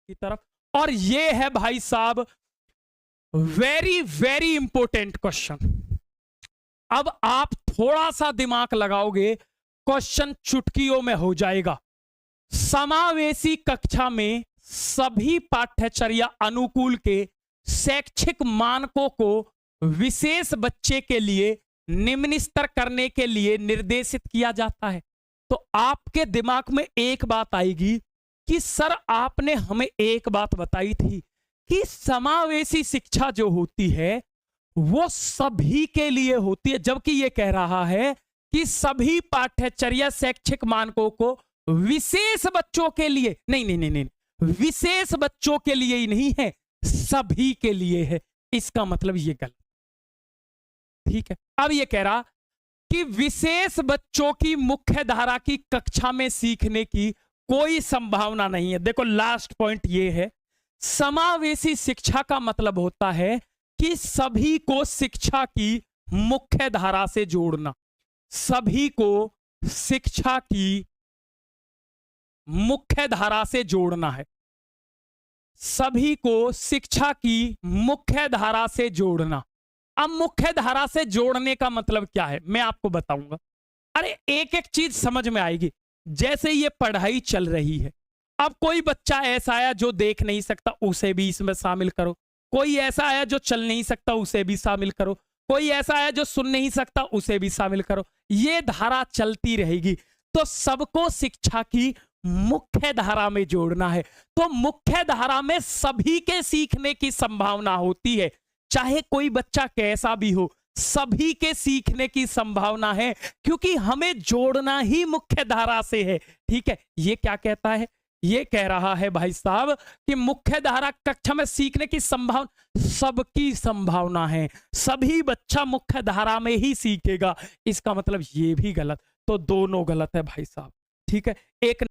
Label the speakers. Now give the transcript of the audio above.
Speaker 1: की तरफ। और ये है भाई साहब वेरी वेरी इंपॉर्टेंट क्वेश्चन। अब आप थोड़ा सा दिमाग लगाओगे, क्वेश्चन चुटकियों में हो जाएगा। समावेशी कक्षा में सभी पाठ्यचर्या अनुकूल के शैक्षिक मानकों को विशेष बच्चे के लिए निम्न स्तर करने के लिए निर्देशित किया जाता है। तो आपके दिमाग में एक बात आएगी कि सर आपने हमें एक बात बताई थी कि समावेशी शिक्षा जो होती है वो सभी के लिए होती है, जबकि ये कह रहा है कि सभी पाठ्यचर्या शैक्षिक मानकों को विशेष बच्चों के लिए नहीं नहीं नहीं नहीं विशेष बच्चों के लिए ही नहीं है, सभी के लिए है। इसका मतलब ये गलत। ठीक है, अब ये कह रहा कि विशेष बच्चों की मुख्य धारा की कक्षा में सीखने की कोई संभावना नहीं है। देखो लास्ट पॉइंट ये है, समावेशी शिक्षा का मतलब होता है कि सभी को शिक्षा की मुख्य धारा से जोड़ना, सभी को शिक्षा की मुख्य धारा से जोड़ना है, सभी को शिक्षा की मुख्य धारा से जोड़ना। अब मुख्य धारा से जोड़ने का मतलब क्या है मैं आपको बताऊंगा। अरे एक एक चीज समझ में आएगी। जैसे ये पढ़ाई चल रही है, अब कोई बच्चा ऐसा आया जो देख नहीं सकता, उसे भी इसमें शामिल करो। कोई ऐसा आया जो चल नहीं सकता, उसे भी शामिल करो। कोई ऐसा आया जो सुन नहीं सकता, उसे भी शामिल करो। ये धारा चलती रहेगी। तो सबको शिक्षा की मुख्य धारा में जोड़ना है। तो मुख्य धारा में सभी के सीखने की संभावना होती है, चाहे कोई बच्चा कैसा भी हो, सभी के सीखने की संभावना है, क्योंकि हमें जोड़ना ही मुख्य धारा से है। ठीक है, ये क्या कहता है? ये कह रहा है भाई साहब कि मुख्य धारा कक्षा में सीखने की संभावना, सबकी संभावना है, सभी बच्चा मुख्य धारा में ही सीखेगा। इसका मतलब ये भी गलत। तो दोनों गलत है भाई साहब। ठीक है, एक